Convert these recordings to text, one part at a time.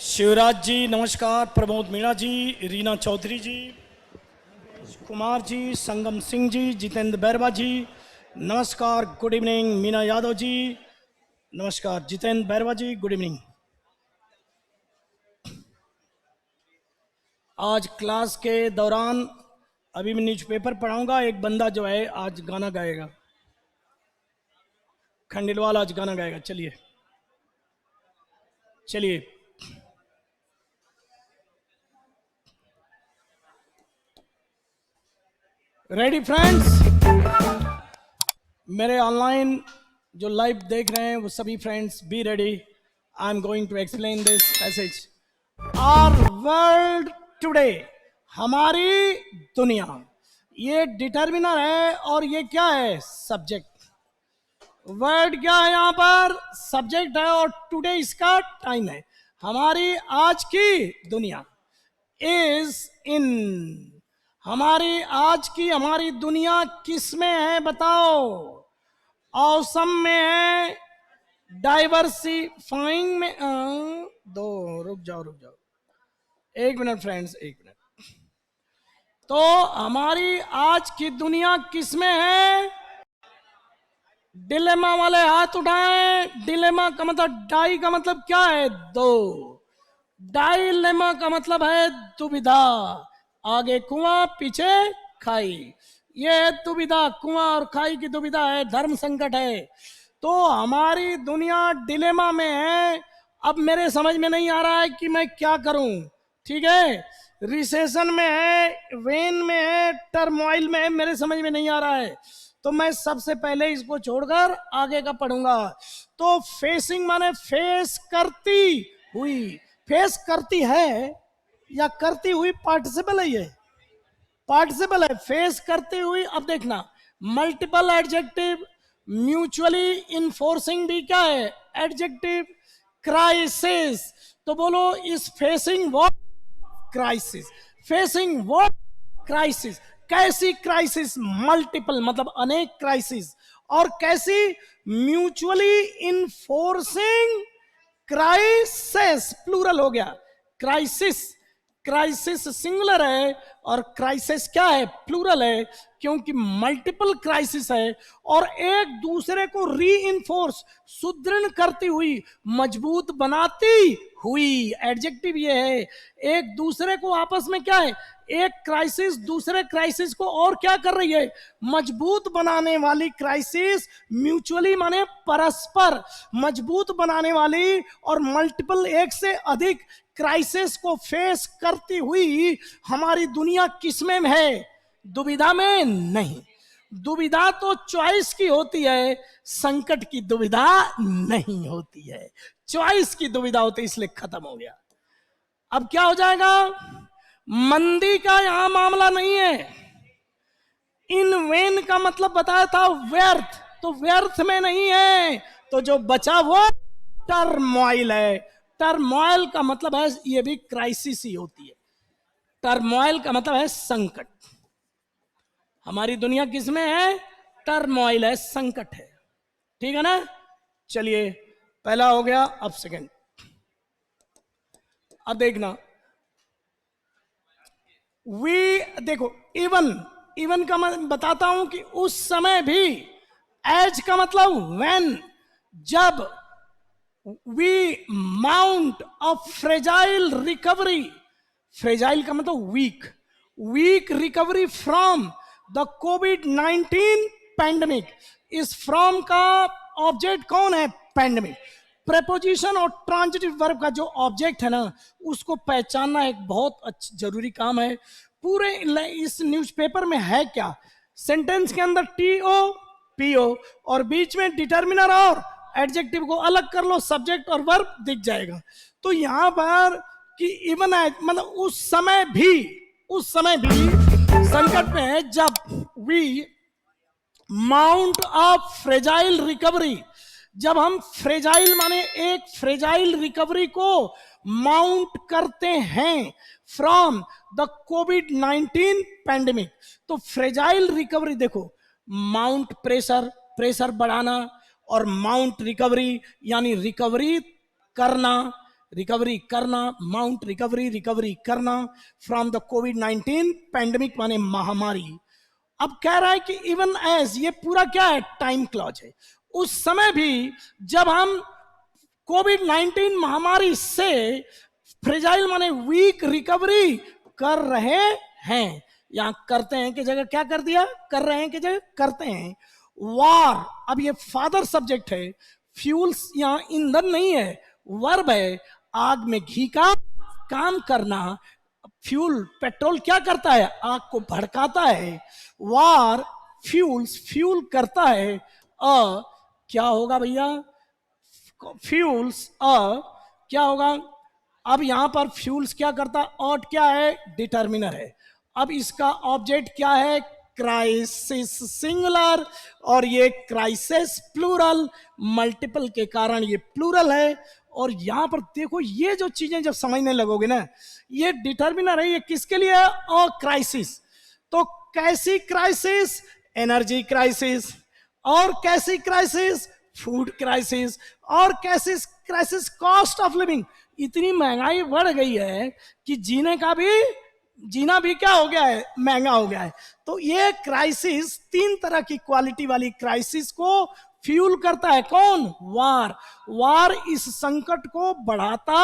शिवराज जी नमस्कार, प्रमोद मीणा जी, रीना चौधरी जी, कुमार जी, संगम सिंह जी, जितेंद्र बैरवा जी नमस्कार, good evening. Meena Yadav ji नमस्कार, जितेंद्र बैरवा जी गुड इवनिंग। आज क्लास के दौरान अभी मैं न्यूज़पेपर पढ़ाऊंगा, एक बंदा जो है आज गाना गाएगा, खंडेलवाल आज गाना गाएगा। चलिए चलिए रेडी फ्रेंड्स। मेरे ऑनलाइन जो लाइव देख रहे हैं वो सभी friends be ready. I am going to explain this passage. Our world today, हमारी दुनिया, ये डिटर्मिनर है और ये क्या है? सब्जेक्ट। वर्ड क्या है? यहाँ पर सब्जेक्ट है और टुडे इसका टाइम है। हमारी आज की दुनिया इज इन, हमारी आज की हमारी दुनिया किस में है बताओ? औसम में है, डाइवर्सिफाइंग में रुक जाओ एक मिनट फ्रेंड्स, एक मिनट। तो हमारी आज की दुनिया किस में है? डिलेमा वाले हाथ उठाएं। डिलेमा का मतलब, डाई का मतलब क्या है? दो। डाइलेमा का मतलब है दुविधा, आगे कुआं पीछे खाई। ये है दुविधा, कुआं और खाई की दुविधा है, धर्म संकट है। तो हमारी दुनिया डिलेमा में है। अब मेरे समझ में नहीं आ रहा है कि मैं क्या करूं, ठीक है? रिसेशन में है, वेन में है, टर्मोइल में है, मेरे समझ में नहीं आ रहा है। तो मैं सबसे पहले इसको छोड़कर आगे का पढ़ूंगा। तो फेसिंग माने फेस करती हुई, फेस करती है या करती हुई पार्टिसिपल है, ये पार्टिसिपल है, फेस करती हुई। अब देखना, मल्टीपल एडजेक्टिव, म्यूचुअली इन्फोर्सिंग भी क्या है? एडजेक्टिव। क्राइसिस, तो बोलो इस facing what? Crisis. Facing what? Crisis. कैसी क्राइसिस? मल्टीपल मतलब अनेक क्राइसिस। और कैसी? म्यूचुअली इन्फोर्सिंग क्राइसिस, प्लूरल हो गया। क्राइसिस, क्राइसिस सिंगुलर है और क्राइसिस क्या है? प्लूरल है, क्योंकि मल्टीपल क्राइसिस है। और एक दूसरे को री इन्फोर्स, सुदृढ़ करती हुई, मजबूत बनाती हुई, एडजेक्टिव ये है। एक दूसरे को आपस में क्या है? एक क्राइसिस दूसरे क्राइसिस को और क्या कर रही है? मजबूत बनाने वाली क्राइसिस। म्यूचुअली माने परस्पर मजबूत बनाने वाली, और मल्टीपल एक से अधिक क्राइसिस को फेस करती हुई हमारी दुनिया किसमें है? दुविधा में नहीं। दुविधा तो चॉइस की होती है, संकट की दुविधा नहीं होती है। चॉइस की दुविधा होती है, इसलिए खत्म हो गया। अब क्या हो जाएगा? मंदी का यहां मामला नहीं है। इन वेन का मतलब बताया था व्यर्थ, तो व्यर्थ में नहीं है। तो जो बचा वो टर्मोइल है। टर्मोइल का मतलब है, ये भी क्राइसिस ही होती है। टर्मोइल का मतलब है संकट। हमारी दुनिया किस में है? टर्मोइल है, संकट है, ठीक है ना? चलिए, पहला हो गया, अब सेकंड। अब देखना, वी, देखो इवन, इवन का मैं बताता हूं कि उस समय भी। एज का मतलब व्हेन, जब। We mount a fragile recovery, fragile का मतलब weak, weak recovery from the कोविड-19 पैंडेमिक। इस फ्रॉम का ऑब्जेक्ट कौन है? पैंडेमिक। प्रेपोजिशन और ट्रांजिटिव वर्ब का जो ऑब्जेक्ट है ना, उसको पहचानना एक बहुत जरूरी काम है। पूरे इस न्यूज़पेपर में है क्या? सेंटेंस के अंदर टीओ पीओ और बीच में डिटर्मिनर और एडजेक्टिव को अलग कर लो, सब्जेक्ट और वर्ब दिख जाएगा। तो यहां पर कि इवन है मतलब उस समय भी, उस समय भी संकट में है, जब we mount of fragile recovery, जब हम फ्रेजाइल माने एक फ्रेजाइल रिकवरी को माउंट करते हैं फ्रॉम द कोविड-19 पैंडेमिक। तो फ्रेजाइल रिकवरी देखो, माउंट प्रेशर, प्रेशर बढ़ाना, और माउंट रिकवरी यानी रिकवरी करना, रिकवरी करना, माउंट रिकवरी, रिकवरी करना फ्रॉम द कोविड-19 पैंडेमिक माने महामारी। अब कह रहा है कि इवन एज, ये पूरा क्या है, टाइम क्लॉज है। उस समय भी जब हम कोविड-19 महामारी से फ्रेजाइल माने वीक रिकवरी कर रहे हैं, यहां करते हैं की जगह क्या कर दिया, कर रहे हैं की जगह करते हैं। वार, अब ये फादर सब्जेक्ट है, फ्यूल्स यहां ईंधन नहीं है, वर्ब है। आग में घी का काम करना, फ्यूल पेट्रोल क्या करता है, आग को भड़काता है। वार फ्यूल्स, फ्यूल करता है। क्या होगा भैया, फ्यूल्स क्या होगा। अब यहां पर फ्यूल्स क्या करता, ऑट क्या है, डिटर्मिनर है। अब इसका ऑब्जेक्ट क्या है, क्राइसिस सिंगुलर, और ये क्राइसिस प्लूरल, मल्टीपल के कारण ये प्लूरल है। और यहां पर देखो ये जो चीजें जब समझने लगोगे ना, ये डिटर्मिनर है, ये किसके लिए है, और क्राइसिस। तो कैसी क्राइसिस, एनर्जी क्राइसिस, और कैसी क्राइसिस, फूड क्राइसिस, और कैसी क्राइसिस, कॉस्ट ऑफ लिविंग। इतनी महंगाई बढ़ गई है कि जीना भी क्या हो गया है, महंगा हो गया है। तो ये क्राइसिस, तीन तरह की क्वालिटी वाली क्राइसिस को फ्यूल करता है कौन, वार। वार इस संकट को बढ़ाता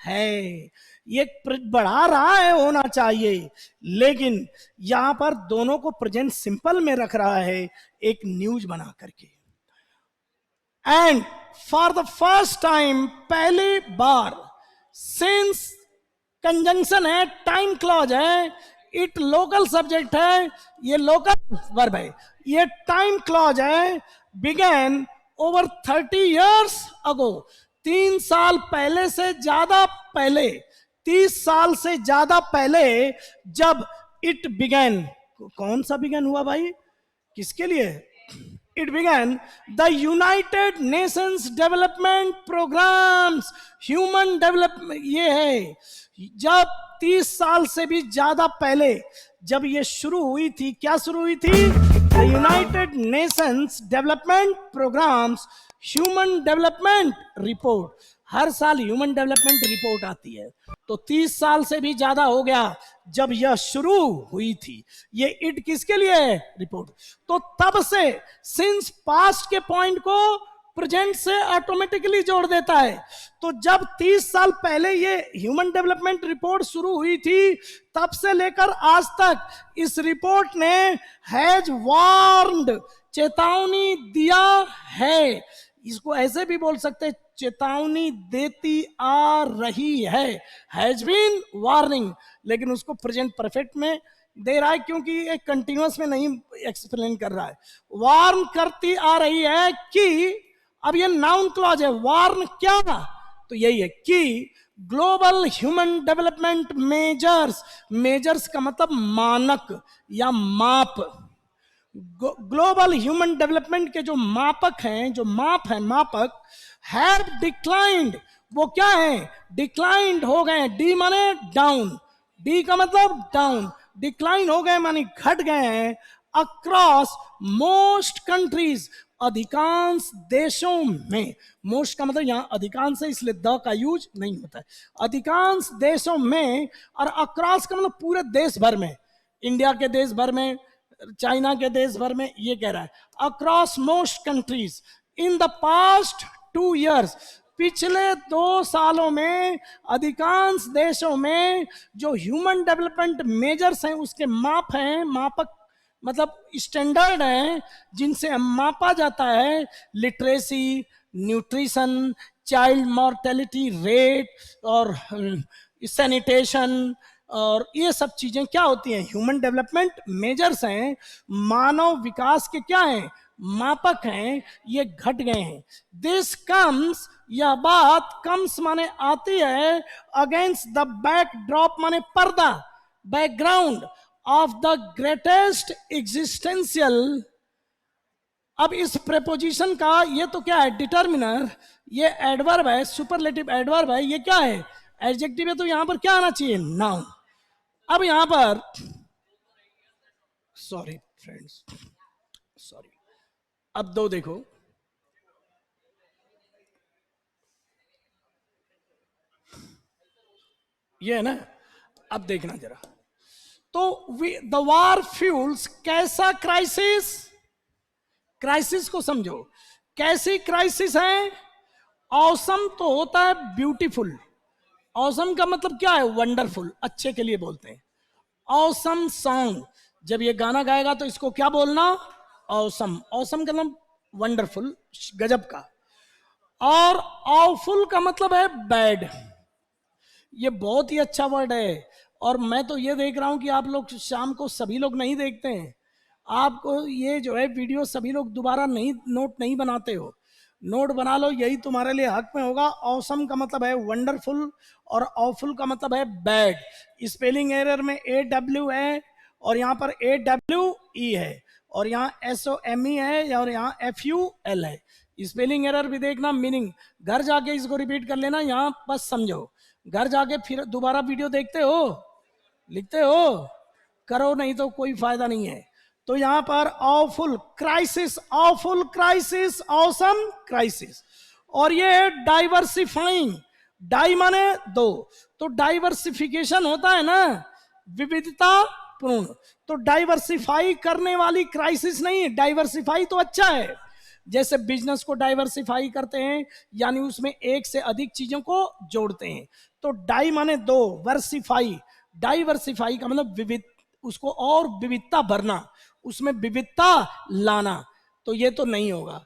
है, ये बढ़ा रहा है, होना चाहिए, लेकिन यहां पर दोनों को प्रेजेंट सिंपल में रख रहा है एक न्यूज बना करके। And for the first time, पहली बार, सिंस कंजंक्शन है, टाइम क्लॉज है, इट लोकल सब्जेक्ट है, ये लोकल वर्ब है, ये टाइम क्लॉज है, बिगेन ओवर 30 years अगो, 3 साल पहले से ज्यादा पहले, 30 साल से ज्यादा पहले जब इट बिगेन, कौन सा बिगेन हुआ भाई, किसके लिए, it began the United Nations Development Programs, human development, ये है। जब 30 साल से भी ज्यादा पहले जब ये शुरू हुई थी, क्या शुरू हुई थी, the United Nations development programmes, human development report. हर साल ह्यूमन डेवलपमेंट रिपोर्ट आती है, तो 30 साल से भी ज्यादा हो गया जब यह शुरू हुई थी। ये इट किसके लिए है, रिपोर्ट। तो तब से, सिंस पास्ट के पॉइंट को प्रेजेंट से ऑटोमेटिकली जोड़ देता है। तो जब 30 साल पहले ये ह्यूमन डेवलपमेंट रिपोर्ट शुरू हुई थी, तब से लेकर आज तक इस रिपोर्ट ने हैज वार्न्ड, चेतावनी दिया है। इसको ऐसे भी बोल सकते, चेतावनी देती आ रही है, हैज बीन वार्निंग, लेकिन उसको प्रेजेंट परफेक्ट में दे रहा है क्योंकि एक कंटिन्यूअस में नहीं एक्सप्लेन कर रहा है। वार्न करती आ रही है कि, अब ये नाउन क्लॉज है, वार्न क्या, तो यही है कि global human development measures, measures का मतलब मानक या माप, ग्लोबल ह्यूमन डेवलपमेंट के जो मापक हैं, जो माप है, मापक हैव डिक्लाइंड, वो क्या है, डिक्लाइंड हो गए, डी माने डाउन, डी का मतलब डाउन, डिक्लाइन हो गए माने घट गए हैं, अक्रॉस मोस्ट कंट्रीज, अधिकांश देशों में। मोस्ट का मतलब यहां अधिकांश है, इसलिए द का यूज नहीं होता है, अधिकांश देशों में। और अक्रॉस का मतलब पूरे देश भर में, इंडिया के देश भर में, चाइना के देश भर में, ये कह रहा है across most countries in the past 2 years, पिछले 2 सालों में अधिकांश देशों में जो ह्यूमन डेवलपमेंट मेजर्स हैं, उसके माप हैं, मापक मतलब स्टैंडर्ड हैं जिनसे मापा जाता है, literacy, nutrition, child mortality rate, और सैनिटेशन, और ये सब चीजें क्या होती हैं, ह्यूमन डेवलपमेंट मेजर्स हैं, मानव विकास के क्या हैं, मापक हैं, ये घट गए हैं। दिस कम्स, यह बात, कम्स माने आती है, अगेंस्ट द बैकड्रॉप माने पर्दा, background of the greatest existential. अब इस प्रेपोजिशन का, ये तो क्या है, डिटर्मिनर, ये एडवर्ब है, सुपरलेटिव एडवर्ब है, ये क्या है, एडजेक्टिव है, तो यहां पर क्या आना चाहिए, नाउन। अब यहां पर, सॉरी फ्रेंड्स, सॉरी, अब दो देखो, ये है ना। अब देखना जरा, तो द वार फ्यूल्स कैसा क्राइसिस, क्राइसिस को समझो, कैसी क्राइसिस है। औसम तो होता है ब्यूटीफुल, औसम का मतलब क्या है, वंडरफुल, अच्छे के लिए बोलते हैं। औसम सॉन्ग, जब ये गाना गाएगा तो इसको क्या बोलना, औसम, औसम का मतलब वंडरफुल, गजब का। और ऑफुल का मतलब है बैड, ये बहुत ही अच्छा वर्ड है। और मैं तो ये देख रहा हूं कि आप लोग शाम को सभी लोग नहीं देखते हैं, आपको ये जो है वीडियो सभी लोग दोबारा नहीं, नोट नहीं बनाते हो, नोट बना लो, यही तुम्हारे लिए हक में होगा। ऑसम का मतलब है वंडरफुल और ऑफुल का मतलब है बैड। स्पेलिंग एरर में AW है और यहाँ पर AWE है और यहाँ SOME है और यहाँ FUL है। स्पेलिंग एरर भी देखना, मीनिंग घर जाके इसको रिपीट कर लेना, यहाँ बस समझो, घर जाके फिर दोबारा वीडियो देखते हो, लिखते हो, करो नहीं तो कोई फायदा नहीं है। तो यहां पर awful crisis, awful crisis, awesome crisis. और ये डाइवर्सिफाइंग, डाई माने दो, तो डाइवर्सिफिकेशन होता है ना, विविधता पूर्ण, तो डाइवर्सिफाई करने वाली क्राइसिस नहीं है। डाइवर्सिफाई तो अच्छा है, जैसे बिजनेस को डाइवर्सिफाई करते हैं, यानी उसमें एक से अधिक चीजों को जोड़ते हैं। तो डाई माने दो, वर्सिफाई, डाइवर्सिफाई का मतलब विविध, उसको और विविधता भरना, उसमें विविधता लाना, तो ये तो नहीं होगा।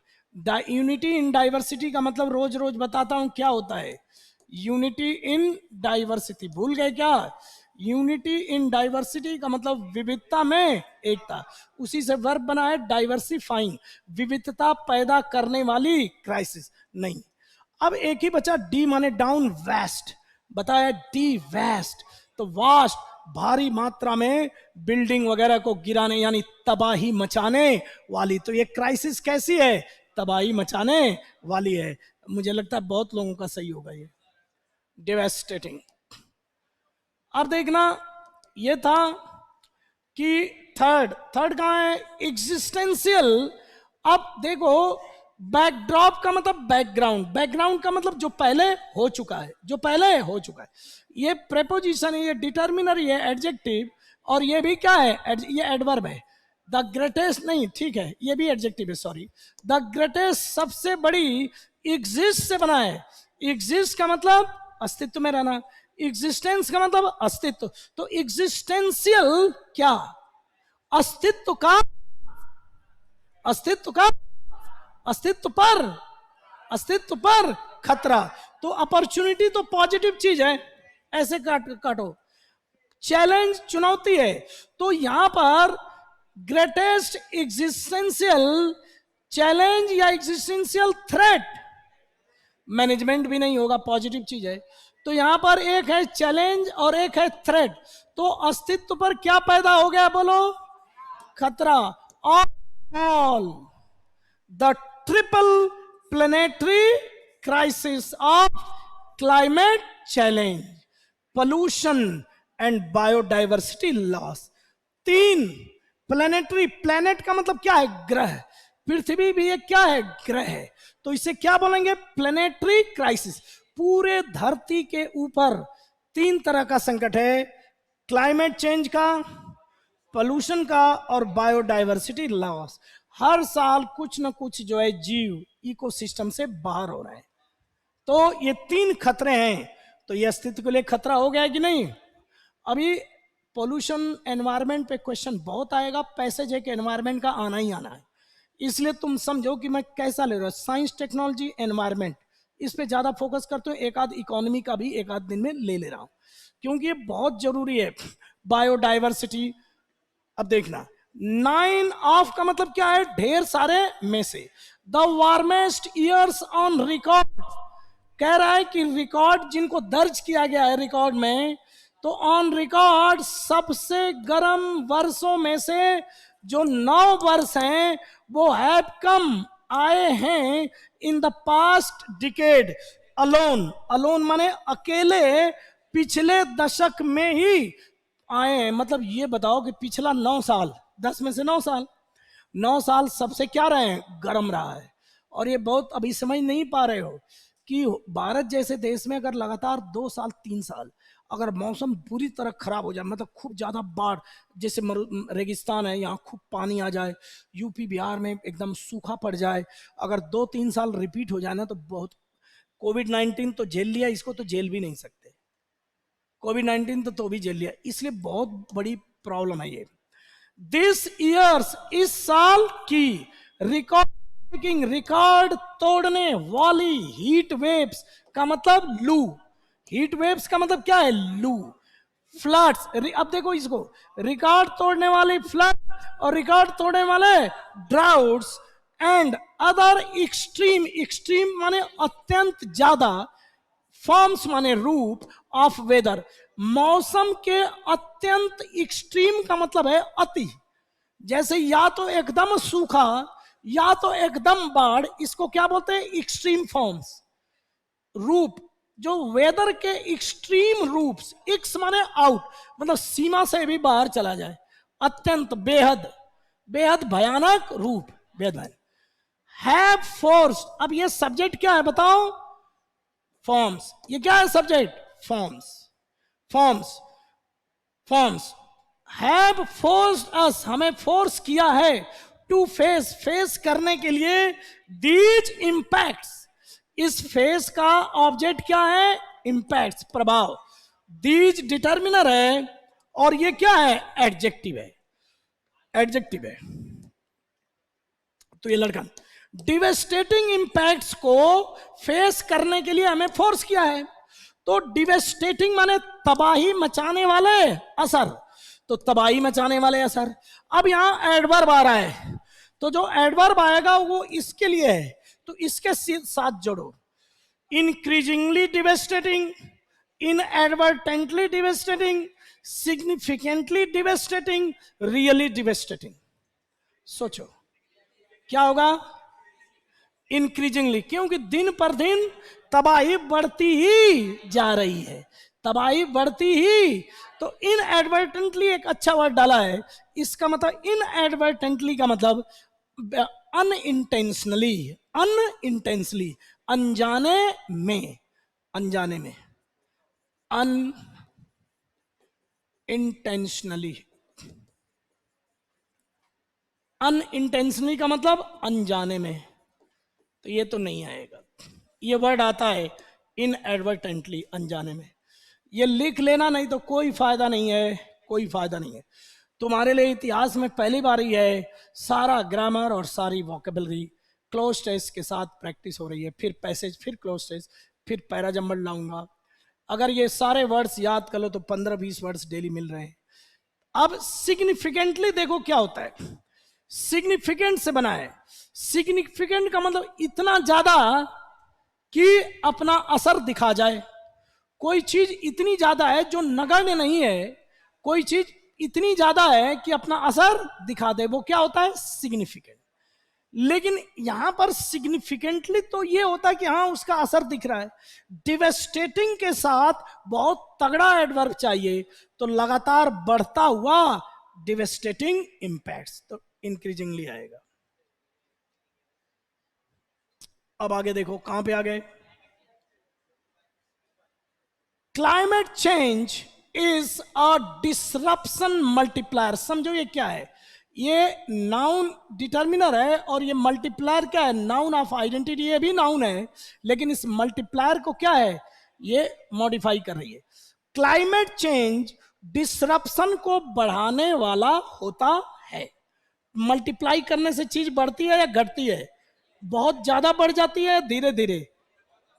यूनिटी इन डाइवर्सिटी का मतलब रोज रोज बताता हूं क्या होता है, यूनिटी इन डाइवर्सिटी, भूल गए क्या? यूनिटी इन डाइवर्सिटी का मतलब विविधता में एकता, उसी से वर्ब बना है डाइवर्सिफाइंग, विविधता पैदा करने वाली क्राइसिस नहीं। अब एक ही बचा, डी माने डाउन, वेस्ट, बताया डी वेस्ट, तो वास्ट, भारी मात्रा में बिल्डिंग वगैरह को गिराने यानी तबाही मचाने वाली। तो ये क्राइसिस कैसी है, तबाही मचाने वाली है। मुझे लगता है बहुत लोगों का सही होगा ये, डेवास्टेटिंग। अब देखना, ये था कि थर्ड, थर्ड कहां है, एग्जिस्टेंशियल। अब देखो, बैकड्रॉप का मतलब बैकग्राउंड, बैकग्राउंड का मतलब जो पहले हो चुका है, जो पहले हो चुका है। ये प्रेपोजिशन है, ये डिटर्मिनर है, एडजेक्टिव, और ये भी क्या है, ये एडवर्ब है। द ग्रेटेस्ट नहीं, ठीक है, ये भी एडजेक्टिव है, सॉरी। द ग्रेटेस्ट, सबसे बड़ी, एग्जिस्ट से बना है। एग्जिस्ट का मतलब अस्तित्व में रहना, एग्जिस्टेंस का मतलब अस्तित्व, तो एग्जिस्टेंशियल क्या, अस्तित्व का, अस्तित्व का, अस्तित्व पर, अस्तित्व पर खतरा। तो अपॉर्चुनिटी तो पॉजिटिव चीज है, ऐसे काटो। चैलेंज चुनौती है, तो यहां पर ग्रेटेस्ट एग्जिस्टेंशियल चैलेंज या एग्जिस्टेंशियल थ्रेट, मैनेजमेंट भी नहीं होगा, पॉजिटिव चीज है। तो यहां पर एक है चैलेंज और एक है थ्रेट, तो अस्तित्व पर क्या पैदा हो गया बोलो, खतरा। All the triple planetary crisis of climate challenge, pollution and biodiversity loss. तीन प्लेनेटरी, प्लेनेट का मतलब क्या है, ग्रह, पृथ्वी भी एक क्या है, ग्रह है, तो इसे क्या बोलेंगे, प्लेनेटरी क्राइसिस। पूरे धरती के ऊपर तीन तरह का संकट है, क्लाइमेट चेंज का, पोल्यूशन का और बायोडाइवर्सिटी लॉस। हर साल कुछ ना कुछ जो है जीव इकोसिस्टम से बाहर हो रहे हैं। तो ये तीन खतरे हैं, तो ये अस्तित्व के लिए खतरा हो गया है कि नहीं। अभी पोल्यूशन एनवायरमेंट पे क्वेश्चन बहुत आएगा, पैसेज है कि एनवायरमेंट का आना ही आना है, इसलिए तुम समझो कि मैं कैसा ले रहा हूं, साइंस टेक्नोलॉजी एनवायरमेंट, इस पे ज्यादा फोकस करते हो, एक आध इकोनॉमी का भी एक आध दिन में ले रहा हूं, क्योंकि ये बहुत जरूरी है। बायोडाइवर्सिटी, अब देखना, 9 ऑफ का मतलब क्या है, ढेर सारे में से। The warmest years on record, कह रहा है कि रिकॉर्ड जिनको दर्ज किया गया है रिकॉर्ड में, तो ऑन रिकॉर्ड सबसे गर्म वर्षों में से जो 9 वर्ष हैं वो हैव कम, आए हैं, in the past decade alone, alone माने अकेले, पिछले दशक में ही आए हैं। मतलब ये बताओ कि पिछला 9 साल, 10 में से 9 साल, 9 साल सबसे क्या रहे हैं, गर्म रहा है। और ये बहुत अभी समझ नहीं पा रहे हो कि भारत जैसे देश में अगर लगातार 2 साल 3 साल अगर मौसम पूरी तरह खराब हो जाए, मतलब खूब ज्यादा बाढ़, जैसे रेगिस्तान है यहाँ, खूब पानी आ जाए, यूपी बिहार में एकदम सूखा पड़ जाए, अगर 2-3 साल रिपीट हो जाए ना, तो बहुत, कोविड-19 तो झेल लिया, इसको तो झेल भी नहीं सकते। कोविड-19 तो भी झेल लिया, इसलिए बहुत बड़ी प्रॉब्लम है ये। दिस ईयर्स, इस साल की रिकॉर्ड तोड़ने वाली हीट वेव्स का मतलब लू, हीट वेव्स का मतलब क्या है, लू, फ्लड्स। अब देखो इसको, रिकॉर्ड तोड़ने वाली फ्लड और रिकॉर्ड तोड़ने वाले droughts and other extreme, extreme माने अत्यंत ज्यादा, फॉर्म्स माने रूप ऑफ वेदर, मौसम के अत्यंत एक्सट्रीम का मतलब है अति, जैसे या तो एकदम सूखा या तो एकदम बाढ़, इसको क्या बोलते हैं, एक्सट्रीम फॉर्म्स, रूप, जो वेदर के एक्सट्रीम रूप्स, एक्स माने आउट, मतलब सीमा से भी बाहर चला जाए, अत्यंत, बेहद, बेहद भयानक रूप, बेहद हैव फोर्स्ड। अब ये सब्जेक्ट क्या है बताओ, फॉर्म्स, ये क्या है subject, forms, forms, forms have forced us, हमें फोर्स किया है, टू फेस, फेस करने के लिए, दीज इंपैक्ट्स, इस फेस का ऑब्जेक्ट क्या है, इंपैक्ट्स, प्रभाव, दीज डिटर्मिनर है, और ये क्या है, एडजेक्टिव है, एडजेक्टिव है। तो ये लड़का, डिवेस्टेटिंग इंपैक्ट्स को फेस करने के लिए हमें फोर्स किया है, तो डिवेस्टेटिंग माने तबाही मचाने वाले असर, तो तबाही मचाने वाले असर। अब यहां एडवर्ब आ रहा है, तो जो एडवर्ब आएगा वो इसके लिए है, तो इसके साथ जोड़ो, increasingly devastating, inadvertently devastating, significantly devastating, really devastating. सोचो क्या होगा, इंक्रीजिंगली, क्योंकि दिन पर दिन तबाही बढ़ती ही जा रही है, तबाही बढ़ती ही, तो इनएडवर्टेंटली एक अच्छा वर्ड डाला है, इसका मतलब इनएडवर्टेंटली का मतलब अनइंटेंशनली, अनइंटेंशनली, अनजाने में, अनजाने में, अनइंटेंशनली, अनइंटेंशनली का मतलब अनजाने में, तो ये तो नहीं आएगा, ये वर्ड आता है इनएडवर्टेंटली, अनजाने में, ये लिख लेना, नहीं तो कोई फायदा नहीं है, कोई फायदा नहीं है। तुम्हारे लिए इतिहास में पहली बार ही है, सारा ग्रामर और सारी वोकेबलरी क्लोज टेस्ट के साथ प्रैक्टिस हो रही है, फिर पैसेज, फिर क्लोज टेस्ट, फिर पैराजंबल लाऊंगा। अगर ये सारे वर्ड्स याद कर लो तो 15-20 वर्ड्स डेली मिल रहे हैं। अब सिग्निफिकेंटली देखो क्या होता है, सिग्निफिकेंट से बना है, सिग्निफिकेंट का मतलब इतना ज्यादा कि अपना असर दिखा जाए, कोई चीज इतनी ज्यादा है जो नगण्य नहीं है, कोई चीज इतनी ज्यादा है कि अपना असर दिखा दे, वो क्या होता है, सिग्निफिकेंट। लेकिन यहां पर सिग्निफिकेंटली तो ये होता है कि हाँ उसका असर दिख रहा है, डिवेस्टेटिंग के साथ बहुत तगड़ा एडवर्ब चाहिए, तो लगातार बढ़ता हुआ डिवेस्टेटिंग इंपैक्ट्स, तो इंक्रीजिंगली आएगा। अब आगे देखो कहां पे आ गए, climate change is a disruption multiplier. समझो ये क्या है, ये नाउन डिटर्मिनर है और ये मल्टीप्लायर क्या है, नाउन ऑफ आइडेंटिटी, ये भी नाउन है, लेकिन इस मल्टीप्लायर को क्या है, ये मॉडिफाई कर रही है। क्लाइमेट चेंज डिसरप्शन को बढ़ाने वाला होता है, मल्टीप्लाई करने से चीज बढ़ती है या घटती है, बहुत ज्यादा बढ़ जाती है, धीरे धीरे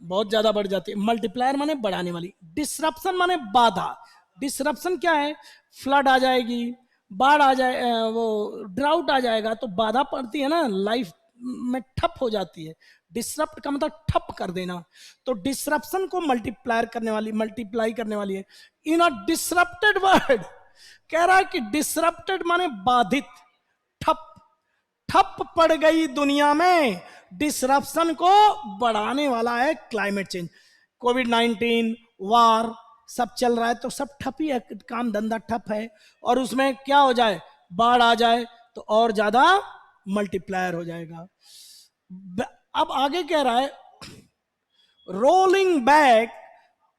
बहुत ज्यादा बढ़ जाती है। मल्टीप्लायर माने बढ़ाने वाली, डिसरप्शन माने बाधा, डिसरप्शन क्या है, फ्लड आ जाएगी, बाढ़ आ जाए, वो ड्राउट आ जाएगा, तो बाधा पड़ती है ना, लाइफ में ठप हो जाती है, डिसरप्ट का मतलब ठप कर देना, तो डिसरप्शन को मल्टीप्लायर करने वाली, मल्टीप्लाई करने वाली है। इन अ डिसरप्टेड वर्ड, कह रहा है कि डिसरप्टेड माने बाधित, ठप, ठप पड़ गई दुनिया में, डिसरप्शन को बढ़ाने वाला है क्लाइमेट चेंज। कोविड-19, वार सब चल रहा है, तो सब ठप ही है, काम धंधा ठप है, और उसमें क्या हो जाए, बाढ़ आ जाए तो और ज्यादा मल्टीप्लायर हो जाएगा। अब आगे कह रहा है, rolling back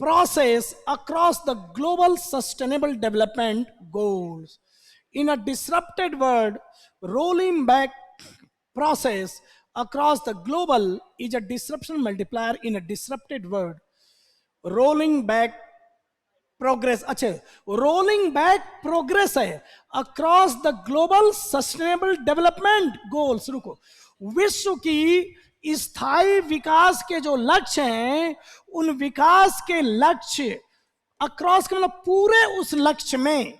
process across the global sustainable development goals. In a disrupted world, rolling back process across the global is a disruption multiplier in a disrupted world. Rolling back progress, अच्छे, rolling back progress है across the global sustainable development goals. रुको, विश्व की स्थायी विकास के जो लक्ष्य हैं, उन विकास के लक्ष्य अक्रॉस के मतलब पूरे उस लक्ष्य में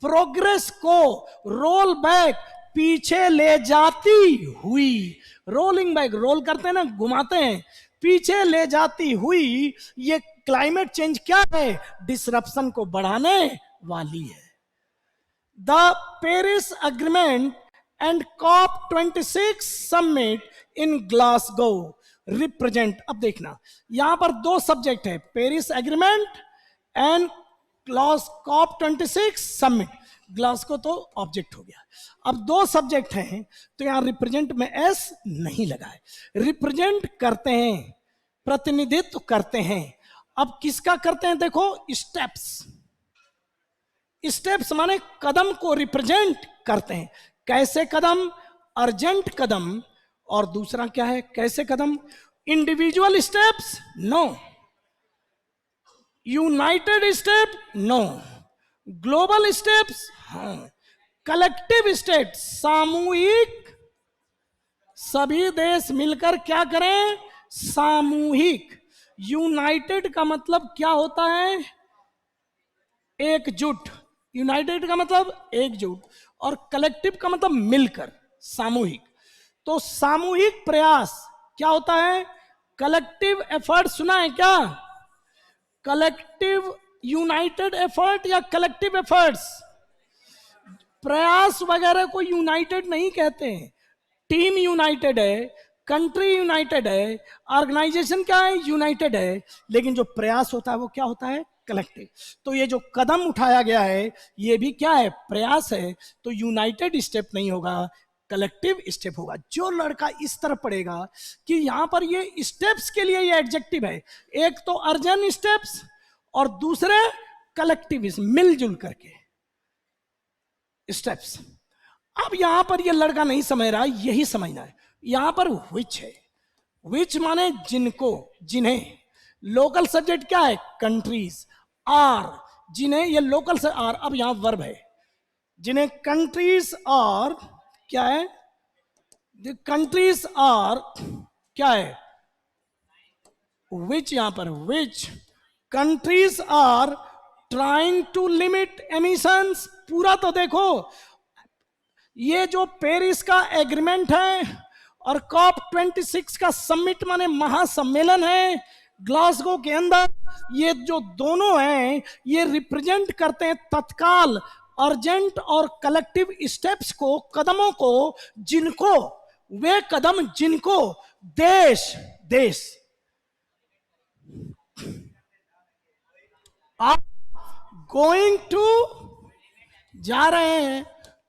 प्रोग्रेस को रोल बैक पीछे ले जाती हुई, रोलिंग बैक, रोल करते हैं ना, घुमाते हैं, पीछे ले जाती हुई ये क्लाइमेट चेंज क्या है? डिसरप्शन को बढ़ाने वाली है। The Paris agreement and COP26 summit in Glasgow represent, अब देखना यहां पर दो सब्जेक्ट है, Paris agreement and COP26 summit. Glasgow तो ऑब्जेक्ट हो गया, अब दो सब्जेक्ट हैं तो यहां रिप्रेजेंट में एस नहीं लगा है। रिप्रेजेंट करते हैं, प्रतिनिधित्व करते हैं। अब किसका करते हैं? देखो, स्टेप्स, स्टेप्स माने कदम को रिप्रेजेंट करते हैं। कैसे कदम? अर्जेंट कदम। और दूसरा क्या है? कैसे कदम? Individual steps no, united step no, global steps हाँ, कलेक्टिव स्टेप्स, सामूहिक, सभी देश मिलकर क्या करें? सामूहिक। यूनाइटेड का मतलब क्या होता है? एकजुट। यूनाइटेड का मतलब एकजुट, और कलेक्टिव का मतलब मिलकर, सामूहिक। तो सामूहिक प्रयास क्या होता है? कलेक्टिव एफर्ट, सुना है क्या? कलेक्टिव यूनाइटेड एफर्ट या कलेक्टिव एफर्ट्स। प्रयास वगैरह को यूनाइटेड नहीं कहते हैं। टीम यूनाइटेड है, कंट्री यूनाइटेड है, ऑर्गेनाइजेशन क्या है? यूनाइटेड है, लेकिन जो प्रयास होता है वो क्या होता है? कलेक्टिव। तो ये जो कदम उठाया गया है ये भी क्या है? प्रयास है। तो यूनाइटेड स्टेप नहीं होगा, कलेक्टिव स्टेप होगा। जो लड़का इस तरह पढ़ेगा कि यहां पर ये स्टेप्स के लिए ये एडजेक्टिव है, एक तो अर्जन स्टेप्स और दूसरे कलेक्टिव, मिलजुल करके स्टेप्स। अब यहां पर ये लड़का नहीं समझ रहा, यही समझना है। यहां पर विच है, विच माने जिनको, जिन्हें। लोकल सब्जेक्ट क्या है? कंट्रीज। आर, जिन्हें, ये लोकल से आर। अब यहां वर्ब है, जिन्हें कंट्रीज आर, क्या है? कंट्रीज आर क्या है? विच, यहां पर which countries are trying to limit emissions. पूरा तो देखो, ये जो पेरिस का एग्रीमेंट है और COP26 का समिट माने महासम्मेलन है ग्लासगो के अंदर, ये जो दोनों हैं ये रिप्रेजेंट करते हैं तत्काल, अर्जेंट और कलेक्टिव स्टेप्स को, कदमों को, जिनको, वे कदम जिनको देश आप गोइंग टू, जा रहे हैं,